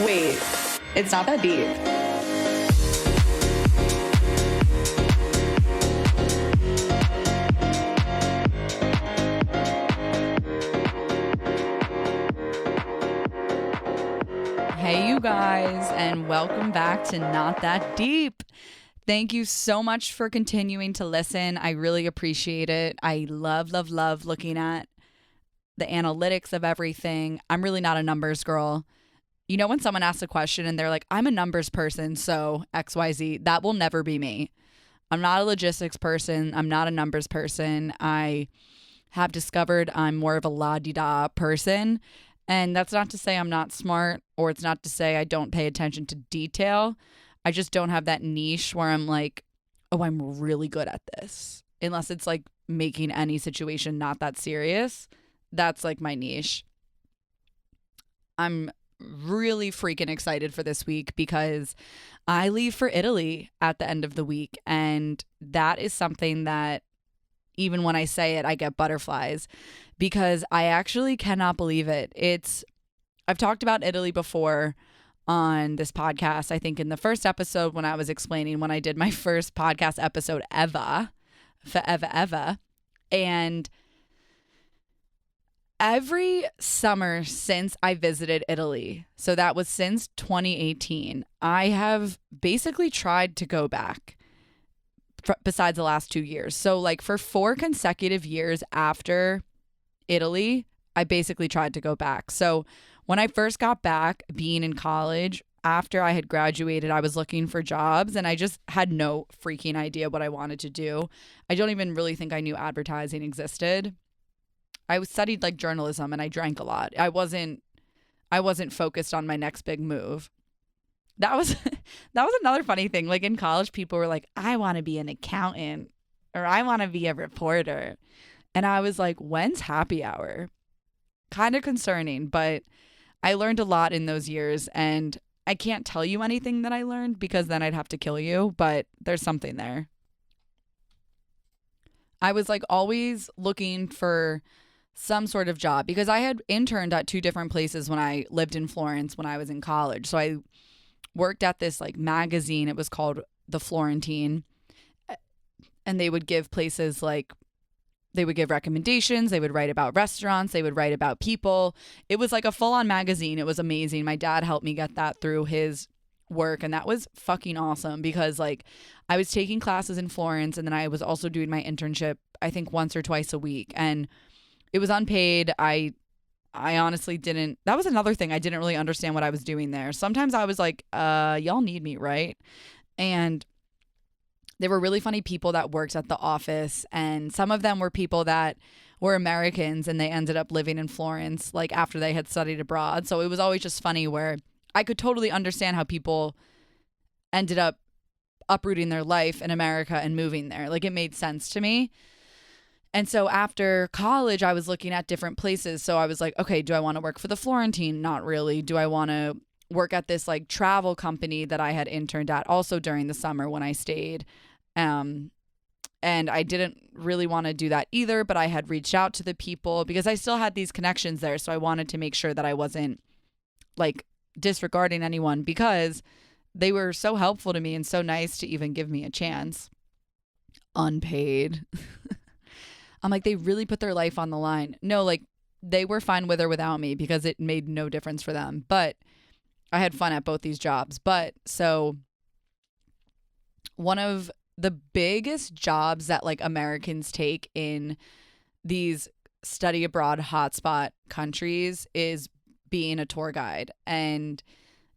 Wait, it's not that deep. Hey, you guys, and welcome back to Not That Deep. Thank you so much for continuing to listen. I really appreciate it. I love looking at the analytics of everything. I'm really not a numbers girl. You know, when someone asks a question and they're like, I'm a numbers person, so XYZ, that will never be me. I'm not a logistics person. I'm not a numbers person. I have discovered I'm more of a la-di-da person. And that's not to say I'm not smart, or it's not to say I don't pay attention to detail. I just don't have that niche where I'm like, oh, I'm really good at this. Unless it's like making any situation not that serious. That's like my niche. I'm really freaking excited for this week because I leave for Italy at the end of the week. And that is something that even when I say it, I get butterflies because I actually cannot believe it. I've talked about Italy before on this podcast. I think in the first episode when I was explaining when I did my first podcast episode ever. And every summer since I visited Italy, so that was since 2018, I have basically tried to go back besides the last 2 years. So like for 4 consecutive years after Italy, I basically tried to go back. So when I first got back being in college, after I had graduated, I was looking for jobs and I just had no freaking idea what I wanted to do. I don't even really think I knew advertising existed. I studied like journalism and I drank a lot. I wasn't focused on my next big move. That was another funny thing. Like in college, people were like, I want to be an accountant or I want to be a reporter. And I was like, when's happy hour? Kind of concerning, but I learned a lot in those years. And I can't tell you anything that I learned because then I'd have to kill you, but there's something there. I was like always looking for some sort of job because I had interned at 2 different places when I lived in Florence when I was in college. So I worked at this like magazine. It was called The Florentine. And they would give places like, they would give recommendations. They would write about restaurants. They would write about people. It was like a full-on magazine. It was amazing. My dad helped me get that through his work. And that was fucking awesome because like I was taking classes in Florence and then I was also doing my internship, I think once or twice a week. And it was unpaid. I honestly didn't. That was another thing. I didn't really understand what I was doing there. Sometimes I was like, y'all need me, right? And there were really funny people that worked at the office. And some of them were people that were Americans and they ended up living in Florence like after they had studied abroad. So it was always just funny where I could totally understand how people ended up uprooting their life in America and moving there. Like it made sense to me. And so after college, I was looking at different places. So I was like, okay, do I want to work for the Florentine? Not really. Do I want to work at this like travel company that I had interned at also during the summer when I stayed? And I didn't really want to do that either, but I had reached out to the people because I still had these connections there. So I wanted to make sure that I wasn't like disregarding anyone because they were so helpful to me and so nice to even give me a chance. Unpaid. I'm like, they really put their life on the line. No, like they were fine with or without me because it made no difference for them. But I had fun at both these jobs. But so one of the biggest jobs that like Americans take in these study abroad hotspot countries is being a tour guide, and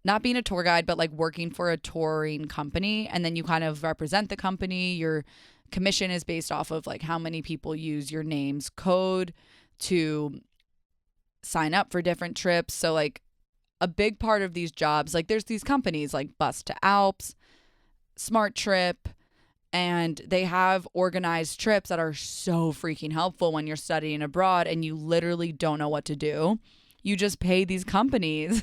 not being a tour guide, but like working for a touring company. And then you kind of represent the company. Your commission is based off of like how many people use your name's code to sign up for different trips. So like a big part of these jobs, like there's these companies like Bus to Alps, Smart Trip, and they have organized trips that are so freaking helpful when you're studying abroad and you literally don't know what to do. You just pay these companies.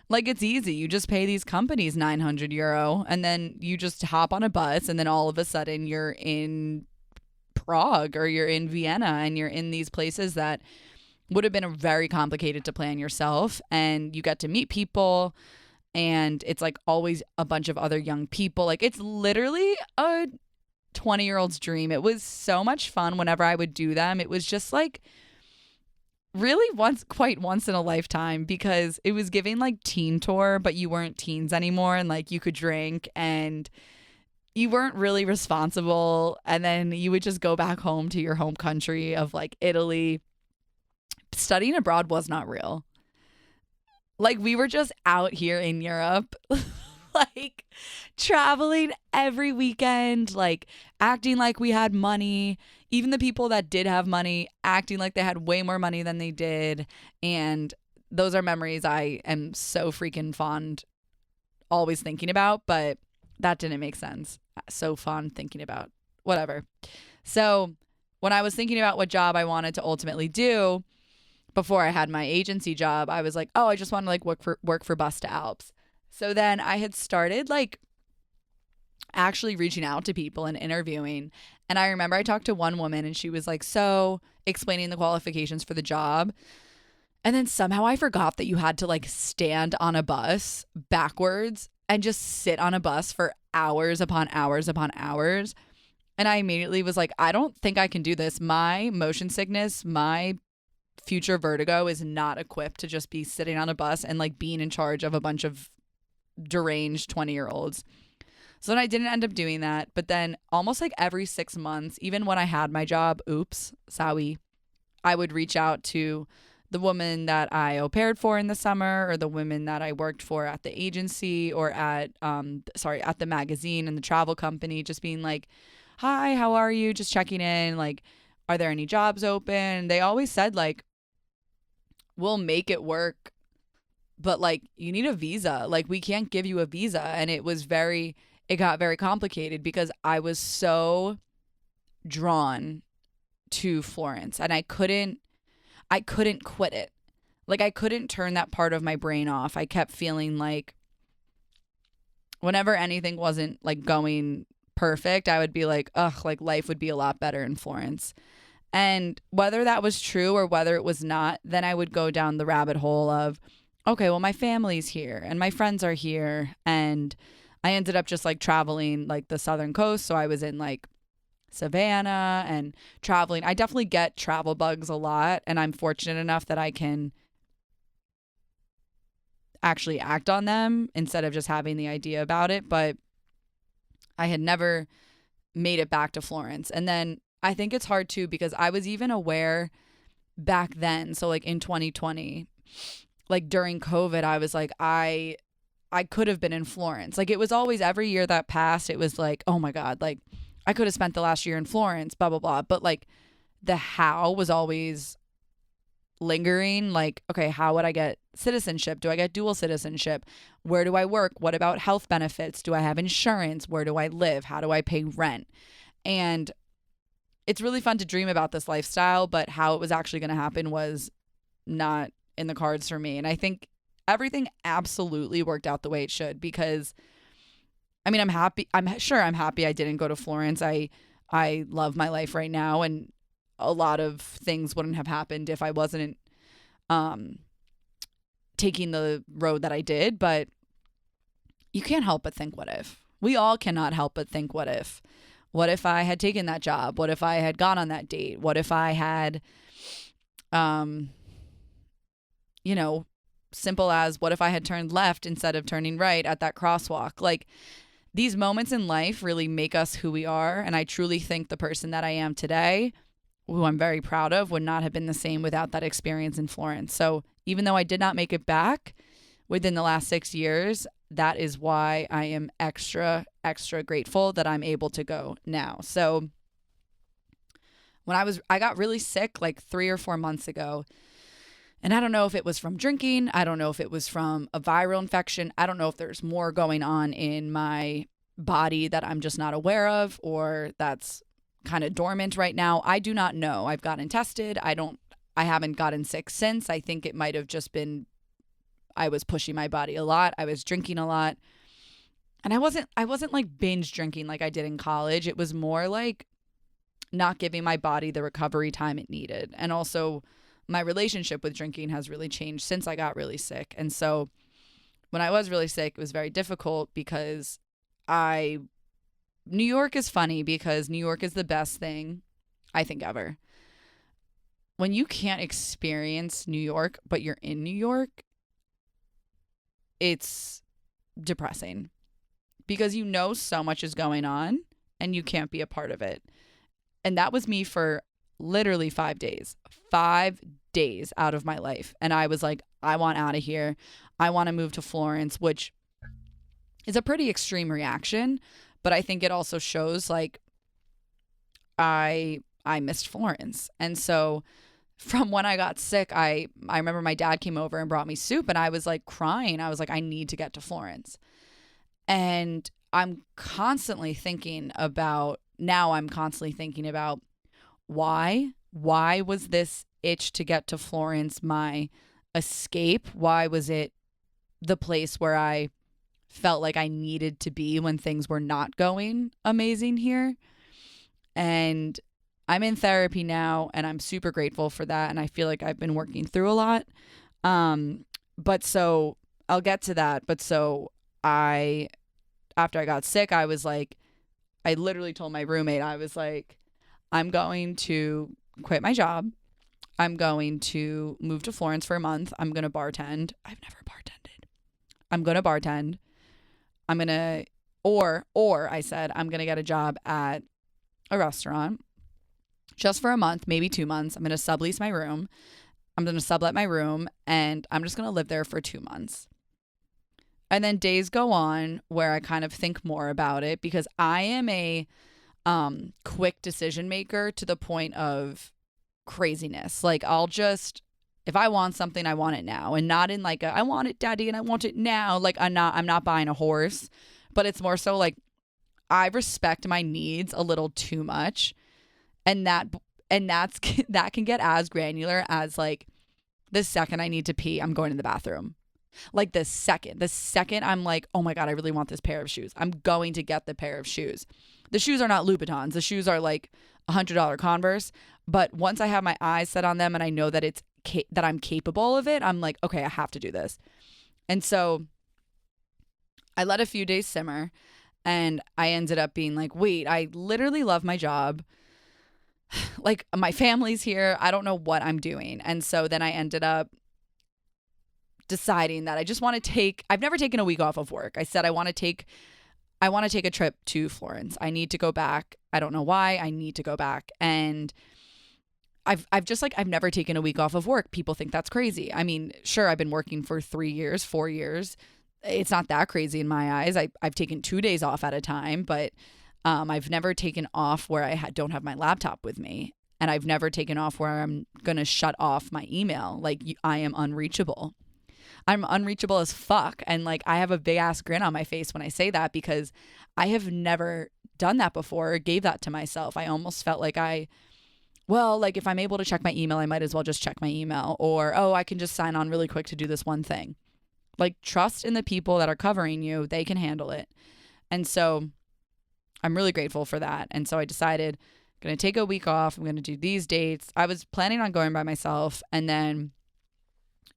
Like it's easy. You just pay these companies €900 and then you just hop on a bus and then all of a sudden you're in Prague or you're in Vienna and you're in these places that would have been very complicated to plan yourself, and you get to meet people and it's like always a bunch of other young people. Like it's literally a 20-year-old's dream. It was so much fun whenever I would do them. It was just like really once in a lifetime, because it was giving like teen tour, but you weren't teens anymore, and like you could drink and you weren't really responsible, and then you would just go back home to your home country of like Italy. Studying abroad was not real. Like we were just out here in Europe like traveling every weekend, like acting like we had money. Even the people that did have money acting like they had way more money than they did. And those are memories I am so freaking fond always thinking about, but that didn't make sense. So fond thinking about whatever. So when I was thinking about what job I wanted to ultimately do before I had my agency job, I was like, oh, I just want to like work for Busta Alps. So then I had started like actually reaching out to people and interviewing. And I remember I talked to one woman and she was like, so explaining the qualifications for the job. And then somehow I forgot that you had to like stand on a bus backwards and just sit on a bus for hours upon hours upon hours. And I immediately was like, I don't think I can do this. My motion sickness, my future vertigo is not equipped to just be sitting on a bus and like being in charge of a bunch of deranged 20-year-olds. So then I didn't end up doing that. But then almost like every 6 months, even when I had my job, sorry, I would reach out to the woman that I au paired for in the summer, or the women that I worked for at the agency, or at the magazine and the travel company, just being like, hi, how are you? Just checking in. Like, are there any jobs open? They always said like, we'll make it work, but like you need a visa. Like we can't give you a visa. And it got very complicated because I was so drawn to Florence and I couldn't quit it. Like I couldn't turn that part of my brain off. I kept feeling like whenever anything wasn't like going perfect, I would be like, ugh, like life would be a lot better in Florence. And whether that was true or whether it was not, then I would go down the rabbit hole of, okay, well, my family's here and my friends are here. And I ended up just like traveling like the southern coast. So I was in like Savannah and traveling. I definitely get travel bugs a lot. And I'm fortunate enough that I can actually act on them instead of just having the idea about it. But I had never made it back to Florence. And then I think it's hard too because I was even aware back then. So like in 2020, like during COVID, I was like, I could have been in Florence. Like it was always every year that passed, it was like, oh my God, like I could have spent the last year in Florence, blah, blah, blah. But like the how was always lingering. Like, okay, how would I get citizenship? Do I get dual citizenship? Where do I work? What about health benefits? Do I have insurance? Where do I live? How do I pay rent? And it's really fun to dream about this lifestyle, but how it was actually going to happen was not in the cards for me. And I think everything absolutely worked out the way it should because, I mean, I'm happy. I'm happy I didn't go to Florence. I love my life right now, and a lot of things wouldn't have happened if I wasn't taking the road that I did. But you can't help but think, what if? We all cannot help but think, what if? What if I had taken that job? What if I had gone on that date? What if I had, simple as what if I had turned left instead of turning right at that crosswalk? Like these moments in life really make us who we are. And I truly think the person that I am today, who I'm very proud of, would not have been the same without that experience in Florence. So even though I did not make it back within the last 6 years, that is why I am extra, extra grateful that I'm able to go now. So when I got really sick like 3 or 4 months ago, and I don't know if it was from drinking. I don't know if it was from a viral infection. I don't know if there's more going on in my body that I'm just not aware of, or that's kind of dormant right now. I do not know. I've gotten tested. I haven't gotten sick since. I think it might have just been I was pushing my body a lot. I was drinking a lot. And I wasn't like binge drinking like I did in college. It was more like not giving my body the recovery time it needed. And also my relationship with drinking has really changed since I got really sick. And so when I was really sick, it was very difficult because I New York is funny because New York is the best thing I think ever. When you can't experience New York, but you're in New York, it's depressing because you know so much is going on and you can't be a part of it. And that was me for literally 5 days, 5 days out of my life. And I was like, I want out of here. I want to move to Florence, which is a pretty extreme reaction. But I think it also shows like I missed Florence. And so from when I got sick, I remember my dad came over and brought me soup and I was like crying. I was like, I need to get to Florence. And I'm constantly thinking about why was this itch to get to Florence my escape? Why was it the place where I felt like I needed to be when things were not going amazing here? And I'm in therapy now and I'm super grateful for that. And I feel like I've been working through a lot. But so I'll get to that. But so after I got sick, I was like, I literally told my roommate, I was like, I'm going to quit my job. I'm going to move to Florence for a month. I'm going to bartend. I've never bartended. I'm going to bartend. I'm going to, or I said, I'm going to get a job at a restaurant just for a month, maybe 2 months. I'm going to sublease my room. I'm going to sublet my room and I'm just going to live there for 2 months. And then days go on where I kind of think more about it because I am a quick decision maker to the point of craziness. Like I'll just, if I want something, I want it now, and not in like I want it, daddy, and I want it now. Like I'm not buying a horse, but it's more so like I respect my needs a little too much, and that can get as granular as like the second I need to pee, I'm going to the bathroom. Like the second I'm like, oh my God, I really want this pair of shoes, I'm going to get the pair of shoes. The shoes are not Louboutins. The shoes are like $100 Converse. But once I have my eyes set on them and I know that that I'm capable of it, I'm like, okay, I have to do this. And so I let a few days simmer and I ended up being like, wait, I literally love my job. Like my family's here. I don't know what I'm doing. And so then I ended up deciding that I just want to I've never taken a week off of work. I said I want to take a trip to Florence. I need to go back. I don't know why. I need to go back. And I've never taken a week off of work. People think that's crazy. I mean, sure, I've been working for 3 years, 4 years. It's not that crazy in my eyes. I've taken 2 days off at a time, but I've never taken off where I don't have my laptop with me. And I've never taken off where I'm going to shut off my email. Like I am unreachable. I'm unreachable as fuck. And like, I have a big ass grin on my face when I say that because I have never done that before or gave that to myself. I almost felt like like if I'm able to check my email, I might as well just check my email, or, oh, I can just sign on really quick to do this one thing. Like trust in the people that are covering you. They can handle it. And so I'm really grateful for that. And so I decided I'm going to take a week off. I'm going to do these dates. I was planning on going by myself, and then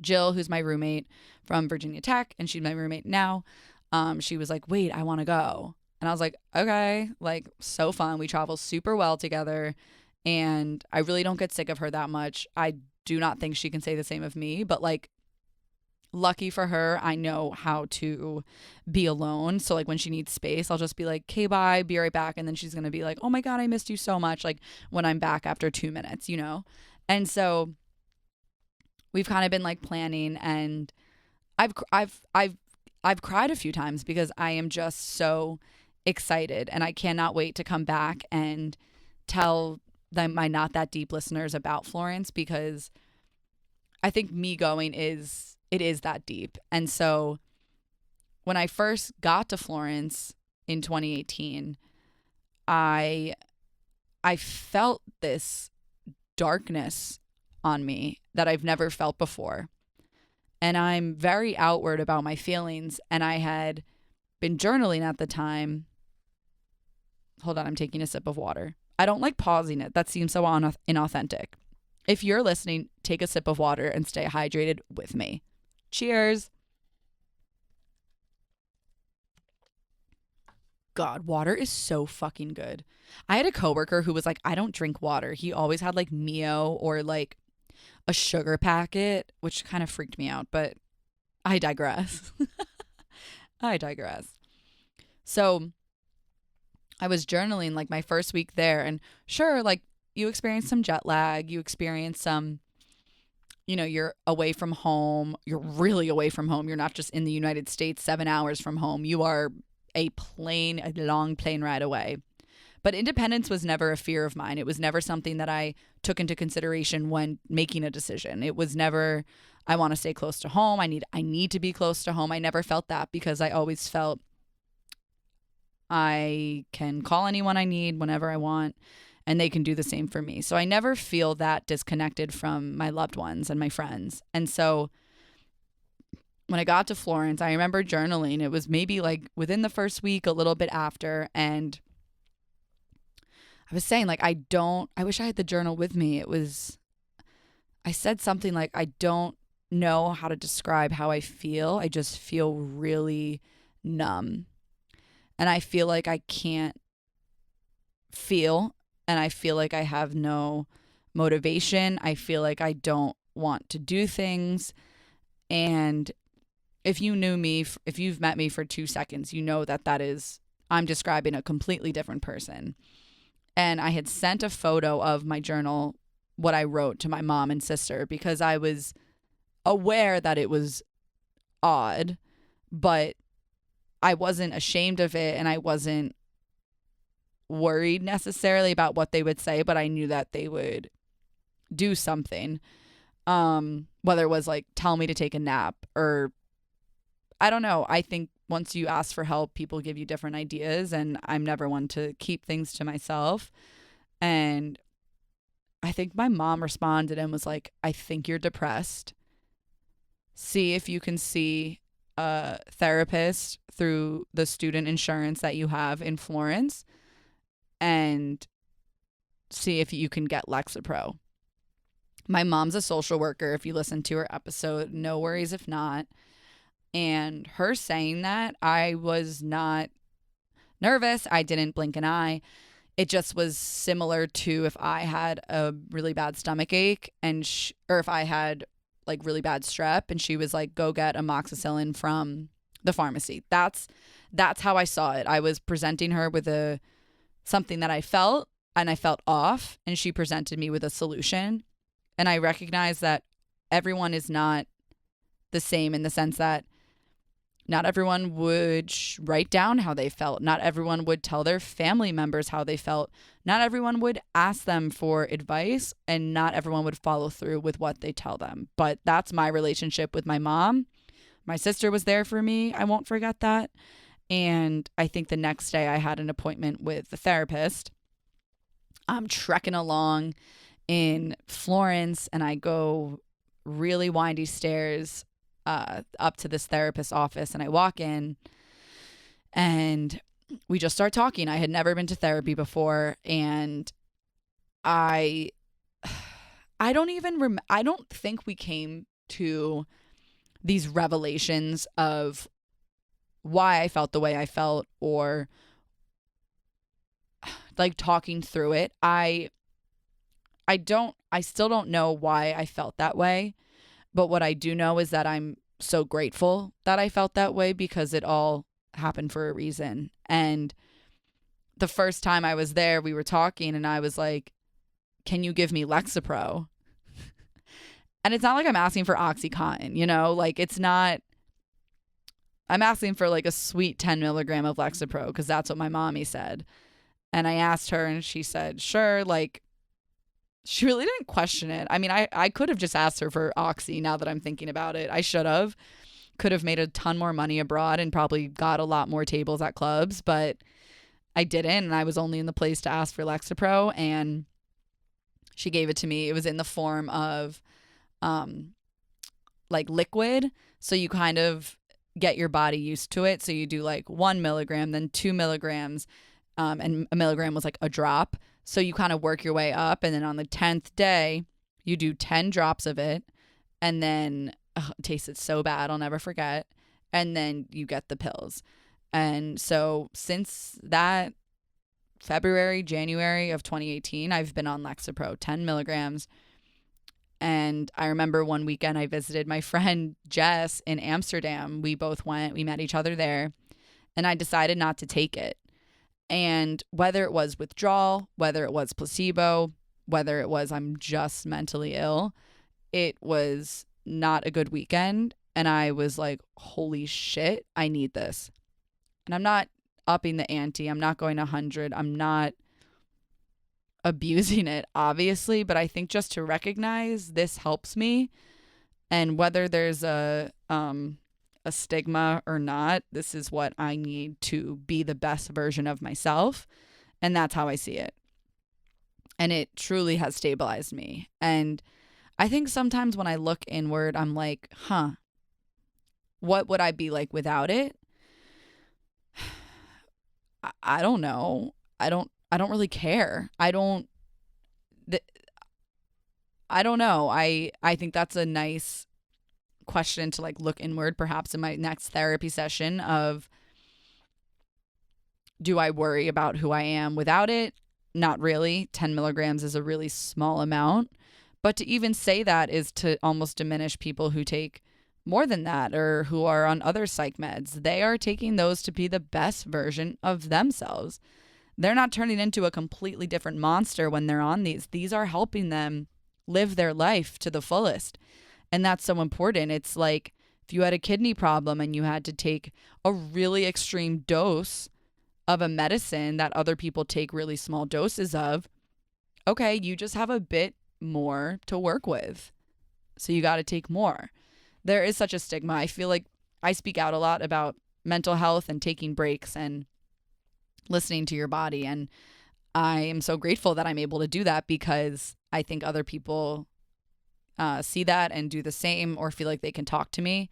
Jill, who's my roommate from Virginia Tech, and she's my roommate now, she was like, wait, I want to go. And I was like, okay, like so fun. We travel super well together and I really don't get sick of her that much. I do not think she can say the same of me, but like lucky for her, I know how to be alone. So like when she needs space, I'll just be like, okay, bye, be right back. And then she's going to be like, oh my God, I missed you so much. Like when I'm back after 2 minutes, And so we've kind of been like planning, and I've cried a few times because I am just so excited, and I cannot wait to come back and tell my not that deep listeners about Florence, because I think me going is that deep. And so when I first got to Florence in 2018, I felt this darkness on me that I've never felt before. And I'm very outward about my feelings. And I had been journaling at the time. Hold on, I'm taking a sip of water. I don't like pausing it. That seems so inauthentic. If you're listening, take a sip of water and stay hydrated with me. Cheers. God, water is so fucking good. I had a coworker who was like, I don't drink water. He always had like Mio or like a sugar packet, which kind of freaked me out, but I digress. I digress. So I was journaling like my first week there, and sure, like you experience some jet lag, you experience some, you're away from home, you're really away from home. You're not just in the United States 7 hours from home. You are a long plane ride away. But independence was never a fear of mine. It was never something that I took into consideration when making a decision. It was never, I want to stay close to home. I need to be close to home. I never felt that because I always felt I can call anyone I need whenever I want, and they can do the same for me. So I never feel that disconnected from my loved ones and my friends. And so when I got to Florence, I remember journaling. It was maybe like within the first week, a little bit after, and I was saying like, I wish I had the journal with me. I said something like, I don't know how to describe how I feel. I just feel really numb. And I feel like I can't feel, and I feel like I have no motivation. I feel like I don't want to do things. And if you knew me, if you've met me for 2 seconds, you know I'm describing a completely different person. And I had sent a photo of my journal, what I wrote, to my mom and sister because I was aware that it was odd, but I wasn't ashamed of it, and I wasn't worried necessarily about what they would say, but I knew that they would do something. Whether it was like tell me to take a nap or I don't know. I think once you ask for help, people give you different ideas, and I'm never one to keep things to myself. And I think my mom responded and was like, I think you're depressed. See if you can see a therapist through the student insurance that you have in Florence and see if you can get Lexapro. My mom's a social worker. If you listen to her episode, no worries if not. And her saying that, I was not nervous. I didn't blink an eye. It just was similar to if I had a really bad stomach ache or if I had like really bad strep and she was like, go get amoxicillin from the pharmacy. That's how I saw it. I was presenting her with something that I felt, and I felt off, and she presented me with a solution. And I recognized that everyone is not the same in the sense that not everyone would write down how they felt. Not everyone would tell their family members how they felt. Not everyone would ask them for advice, and not everyone would follow through with what they tell them. But that's my relationship with my mom. My sister was there for me. I won't forget that. And I think the next day I had an appointment with the therapist. I'm trekking along in Florence, and I go really windy stairs up to this therapist's office, and I walk in and we just start talking. I had never been to therapy before, and I don't think we came to these revelations of why I felt the way I felt or like talking through it. I still don't know why I felt that way. But what I do know is that I'm so grateful that I felt that way because it all happened for a reason. And the first time I was there, we were talking and I was like, can you give me Lexapro? And it's not like I'm asking for OxyContin, like it's not, I'm asking for like a sweet 10 milligram of Lexapro because that's what my mommy said. And I asked her and she said, sure, like, she really didn't question it. I mean, I could have just asked her for Oxy now that I'm thinking about it. I should have. Could have made a ton more money abroad and probably got a lot more tables at clubs, but I didn't. And I was only in the place to ask for Lexapro, and she gave it to me. It was in the form of like liquid. So you kind of get your body used to it. So you do like 1 milligram, then 2 milligrams, and a milligram was like a drop. So you kind of work your way up, and then on the 10th day, you do 10 drops of it, and then it tasted so bad, I'll never forget, and then you get the pills. And so since that January of 2018, I've been on Lexapro, 10 milligrams. And I remember one weekend I visited my friend Jess in Amsterdam. We both went, we met each other there, and I decided not to take it. And whether it was withdrawal, whether it was placebo, whether it was I'm just mentally ill, it was not a good weekend. And I was like, holy shit, I need this. And I'm not upping the ante. I'm not going 100. I'm not abusing it, obviously. But I think just to recognize this helps me. And whether there's a stigma or not, this is what I need to be the best version of myself. And that's how I see it. And it truly has stabilized me. And I think sometimes when I look inward, I'm like, what would I be like without it? I don't know. I don't really care. I don't know. I think that's a nice question to like look inward, perhaps in my next therapy session of, do I worry about who I am without it? Not really. 10 milligrams is a really small amount. But to even say that is to almost diminish people who take more than that or who are on other psych meds. They are taking those to be the best version of themselves. They're not turning into a completely different monster when they're on these. These are helping them live their life to the fullest. And that's so important. It's like if you had a kidney problem and you had to take a really extreme dose of a medicine that other people take really small doses of, okay, you just have a bit more to work with. So you got to take more. There is such a stigma. I feel like I speak out a lot about mental health and taking breaks and listening to your body. And I am so grateful that I'm able to do that because I think other people see that and do the same or feel like they can talk to me.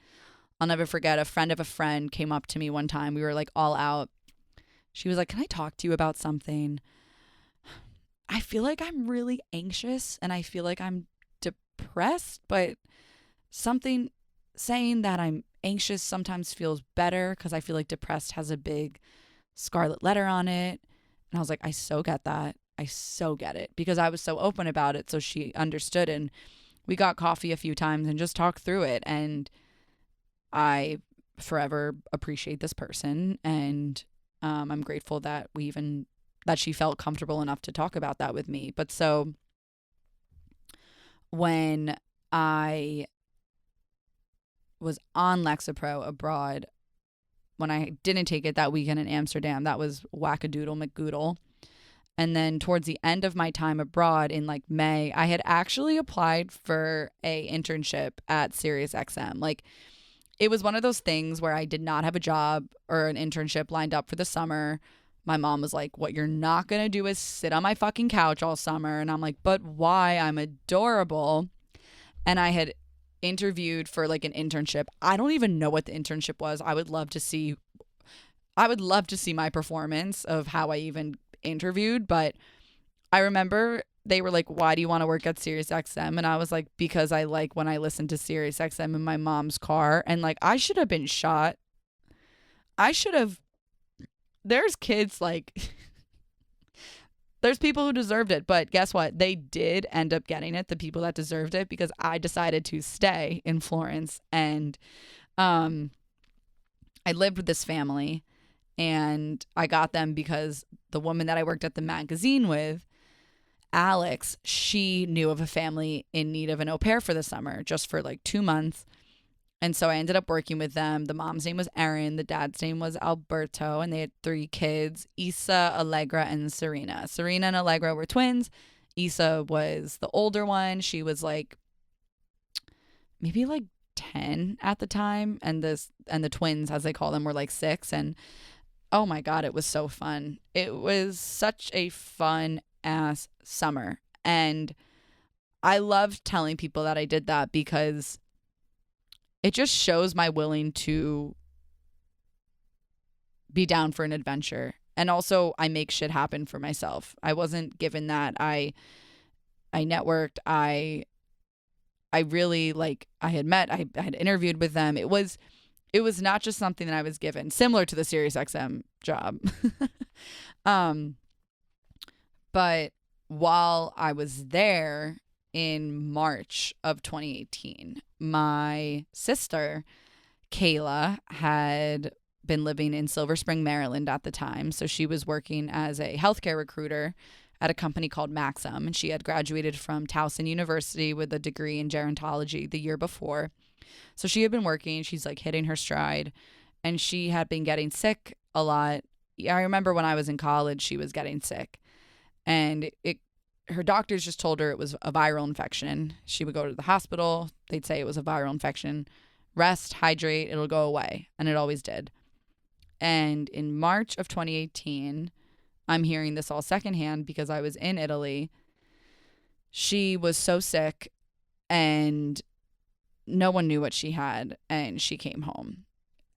I'll never forget a friend of a friend came up to me one time. We were like all out. She was like, can I talk to you about something? I feel like I'm really anxious and I feel like I'm depressed, but something saying that I'm anxious sometimes feels better because I feel like depressed has a big scarlet letter on it. And I was like, I so get that. I so get it because I was so open about it. So she understood and we got coffee a few times and just talked through it. And I forever appreciate this person. And I'm grateful that that she felt comfortable enough to talk about that with me. But so when I was on Lexapro abroad, when I didn't take it that weekend in Amsterdam, that was wackadoodle McGoodle. And then towards the end of my time abroad in like May, I had actually applied for a internship at SiriusXM. Like it was one of those things where I did not have a job or an internship lined up for the summer. My mom was like, what you're not going to do is sit on my fucking couch all summer. And I'm like, but why? I'm adorable. And I had interviewed for like an internship. I don't even know what the internship was. I would love to see my performance of how I even interviewed. But I remember they were like, why do you want to work at SiriusXM? And I was like, because I like when I listen to SiriusXM in my mom's car. And like, I should have been shot. There's kids like, there's people who deserved it. But guess what? They did end up getting it, the people that deserved it, because I decided to stay in Florence. And I lived with this family. And I got them because the woman that I worked at the magazine with, Alex, she knew of a family in need of an au pair for the summer, just for like 2 months. And so I ended up working with them. The mom's name was Erin. The dad's name was Alberto. And they had 3 kids, Isa, Allegra, and Serena. Serena and Allegra were twins. Isa was the older one. She was like maybe like 10 at the time. And the twins, as they call them, were like 6. And oh my God, it was so fun. It was such a fun ass summer. And I loved telling people that I did that because it just shows my willing to be down for an adventure. And also I make shit happen for myself. I wasn't given that. I networked. I really I had interviewed with them. It was It was not just something that I was given, similar to the SiriusXM job. um, but while I was there in March of 2018, my sister, Kayla, had been living in Silver Spring, Maryland at the time. So she was working as a healthcare recruiter at a company called Maxim, and she had graduated from Towson University with a degree in gerontology the year before. So she had been working, she's like hitting her stride, and she had been getting sick a lot. I remember when I was in college, she was getting sick, and her doctors just told her it was a viral infection. She would go to the hospital, they'd say it was a viral infection. Rest, hydrate, it'll go away, and it always did. And in March of 2018, I'm hearing this all secondhand because I was in Italy. She was so sick and no one knew what she had, and she came home.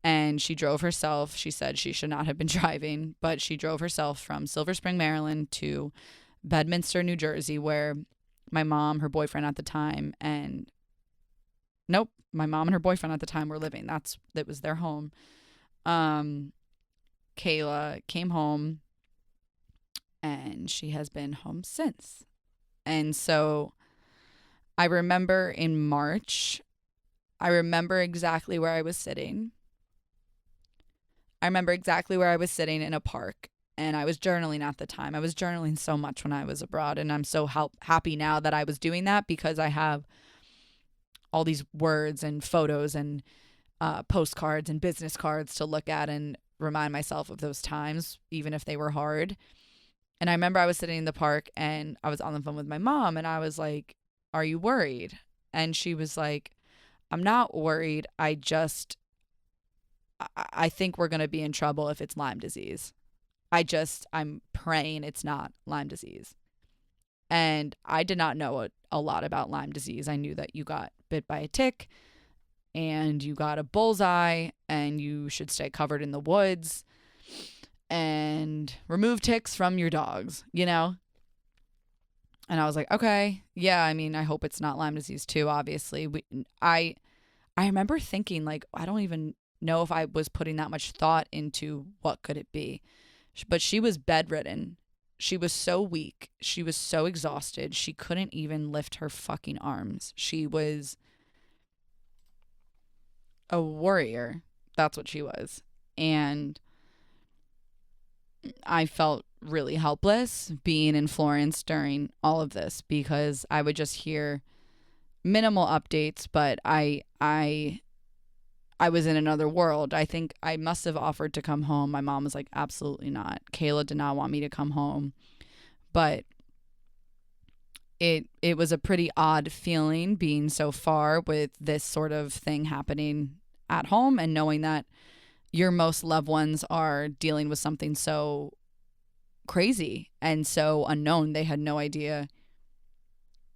And she drove herself. She said she should not have been driving, but she drove herself from Silver Spring, Maryland to Bedminster, New Jersey, where my mom, her boyfriend at the time, and my mom and her boyfriend at the time were living. That was their home. Kayla came home, and she has been home since. And so I remember in March, I remember exactly where I was sitting. I remember exactly where I was sitting in a park, and I was journaling at the time. I was journaling so much when I was abroad, and I'm so happy now that I was doing that because I have all these words and photos and postcards and business cards to look at and remind myself of those times, even if they were hard. And I remember I was sitting in the park and I was on the phone with my mom, and I was like, "Are you worried?" And she was like, "I'm not worried. I think we're going to be in trouble if it's Lyme disease. I'm praying it's not Lyme disease." And I did not know a lot about Lyme disease. I knew that you got bit by a tick and you got a bullseye and you should stay covered in the woods and remove ticks from your dogs, you know? And I was like, okay, yeah, I mean, I hope it's not Lyme disease too, obviously. I remember thinking, like, I don't even know if I was putting that much thought into what could it be. But she was bedridden. She was so weak. She was so exhausted. She couldn't even lift her fucking arms. She was a warrior. That's what she was. And I felt really helpless being in Florence during all of this because I would just hear minimal updates, but I was in another world. I think I must have offered to come home. My mom was like, absolutely not. Kayla did not want me to come home. But it was a pretty odd feeling being so far with this sort of thing happening at home and knowing that your most loved ones are dealing with something so crazy and so unknown. They had no idea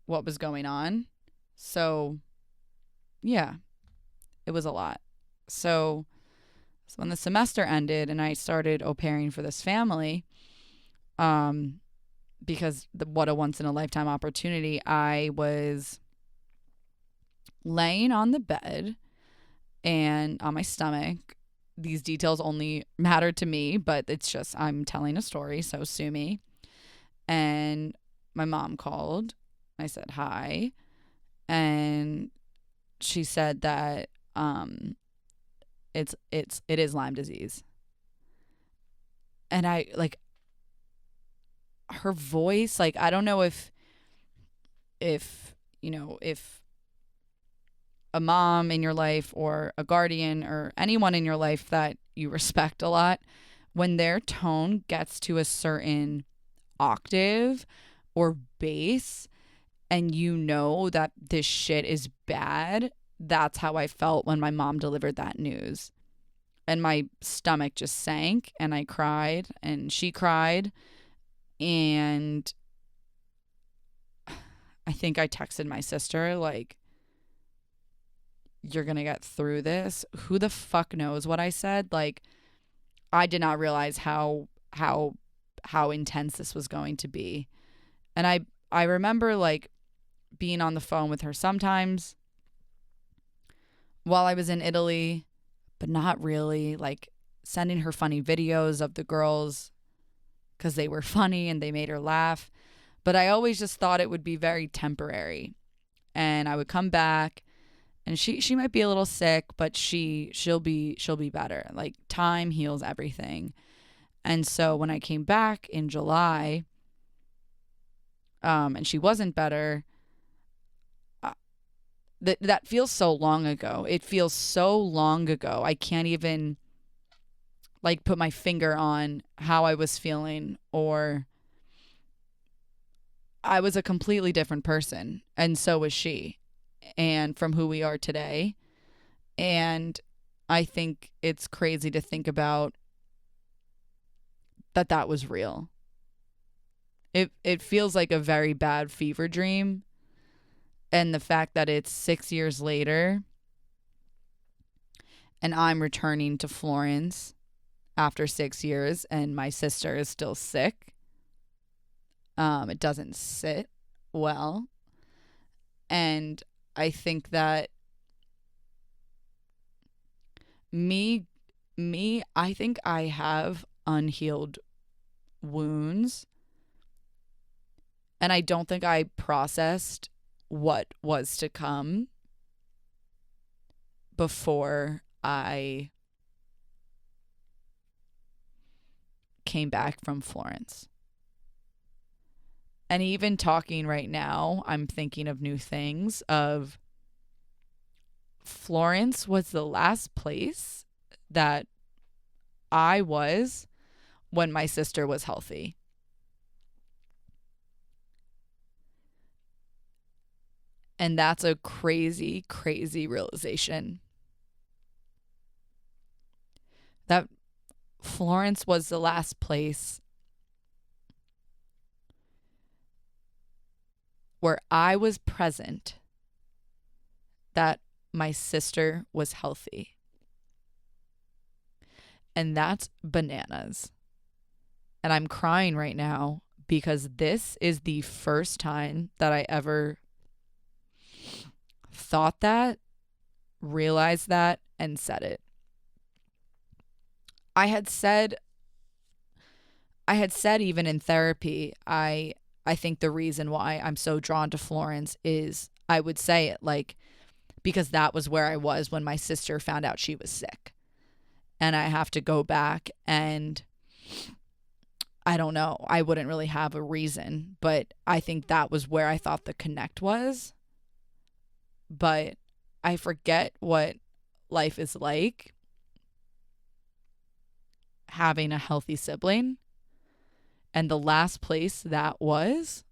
what was going on. So, yeah, it was a lot. So when the semester ended and I started au pairing for this family, because what a once in a lifetime opportunity, I was laying on the bed and on my stomach. These details only matter to me, but it's just, I'm telling a story, so sue me. And my mom called. I said hi. And she said that it is Lyme disease. And I, like, her voice, like, I don't know if a mom in your life or a guardian or anyone in your life that you respect a lot, when their tone gets to a certain octave or bass and you know that this shit is bad, that's how I felt when my mom delivered that news. And my stomach just sank and I cried and she cried. And I think I texted my sister, like, you're going to get through this. Who the fuck knows what I said? Like, I did not realize how intense this was going to be. And I remember, like, being on the phone with her sometimes while I was in Italy, but not really. Like sending her funny videos of the girls because they were funny and they made her laugh. But I always just thought it would be very temporary. And I would come back and she might be a little sick, but she'll be better. Like time heals everything. And so when I came back in July, and she wasn't better, that feels so long ago. It feels so long ago. I can't even like put my finger on how I was feeling, or I was a completely different person, and so was she, and from who we are today. And I think it's crazy to think about that was real. It feels like a very bad fever dream, and the fact that it's 6 years later and I'm returning to Florence after 6 years and my sister is still sick. It doesn't sit well. And I think that me, I think I have unhealed wounds. And I don't think I processed what was to come before I came back from Florence. And even talking right now, I'm thinking of new things of Florence was the last place that I was when my sister was healthy. And that's a crazy, crazy realization. That Florence was the last place where I was present that my sister was healthy. And that's bananas. And I'm crying right now because this is the first time that I ever thought that, realized that, and said it. I had said even in therapy, I think the reason why I'm so drawn to Florence is I would say it like because that was where I was when my sister found out she was sick. And I have to go back and I don't know, I wouldn't really have a reason, but I think that was where I thought the connect was. But I forget what life is like having a healthy sibling. And the last place that was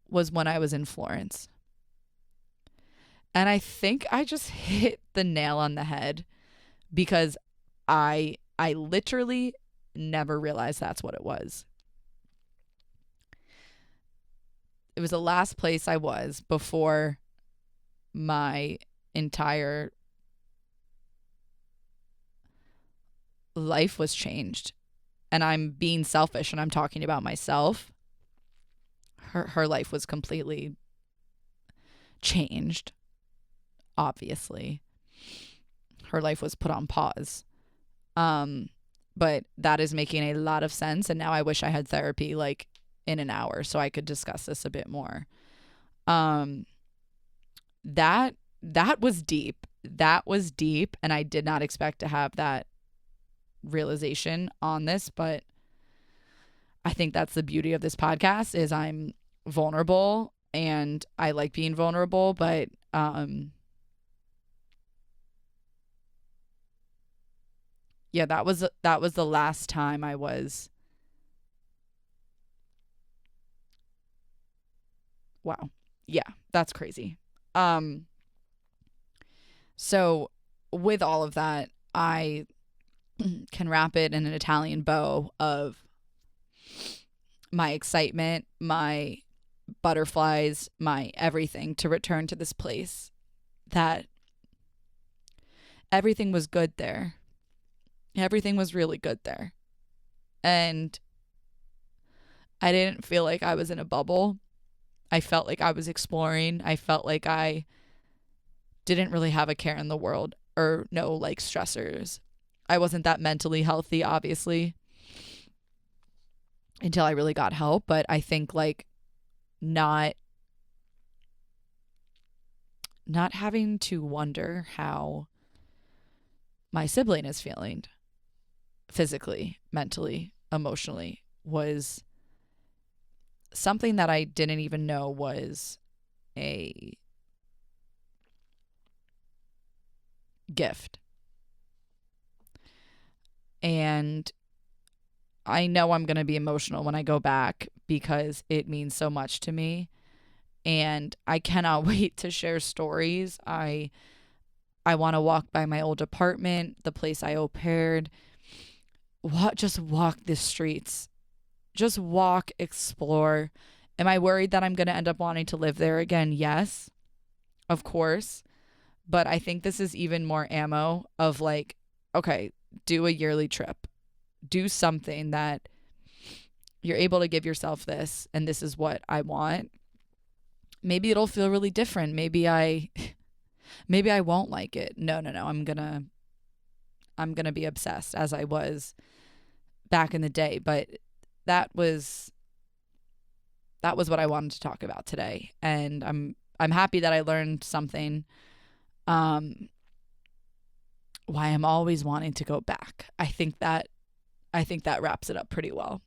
when I was in Florence. And I think I just hit the nail on the head because I literally never realized that's what it was. It was the last place I was before my entire life was changed. And I'm being selfish and I'm talking about myself. Her life was completely changed. Obviously. Her life was put on pause. But that is making a lot of sense. And now I wish I had therapy like in an hour so I could discuss this a bit more. That was deep. That was deep. And I did not expect to have that realization on this, but I think that's the beauty of this podcast is I'm vulnerable and I like being vulnerable, but yeah, that was the last time I was. Wow. Yeah, that's crazy. So with all of that, I can wrap it in an Italian bow of my excitement, my butterflies, my everything to return to this place that everything was good there. Everything was really good there. And I didn't feel like I was in a bubble. I felt like I was exploring. I felt like I didn't really have a care in the world or no like stressors. I wasn't that mentally healthy, obviously, until I really got help. But I think like not having to wonder how my sibling is feeling physically, mentally, emotionally was something that I didn't even know was a gift. And I know I'm going to be emotional when I go back because it means so much to me. And I cannot wait to share stories. I want to walk by my old apartment, the place I au paired. Just walk the streets. Just walk, explore. Am I worried that I'm going to end up wanting to live there again? Yes, of course. But I think this is even more ammo of like, okay, do a yearly trip. Do something that you're able to give yourself this, and this is what I want. Maybe it'll feel really different. Maybe I won't like it. No. I'm gonna be obsessed as I was back in the day. But that was what I wanted to talk about today. And I'm happy that I learned something. Why I'm always wanting to go back. I think that wraps it up pretty well.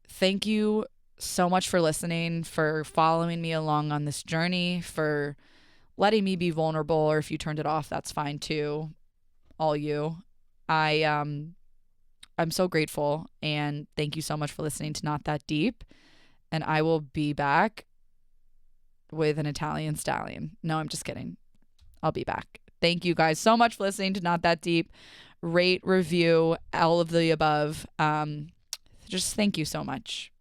Thank you so much for listening, for following me along on this journey, for letting me be vulnerable, or if you turned it off, that's fine too. All you. I'm so grateful, and thank you so much for listening to Not That Deep. And I will be back with an Italian stallion. No, I'm just kidding. I'll be back. Thank you guys so much for listening to Not That Deep. Rate, review, all of the above. Just thank you so much.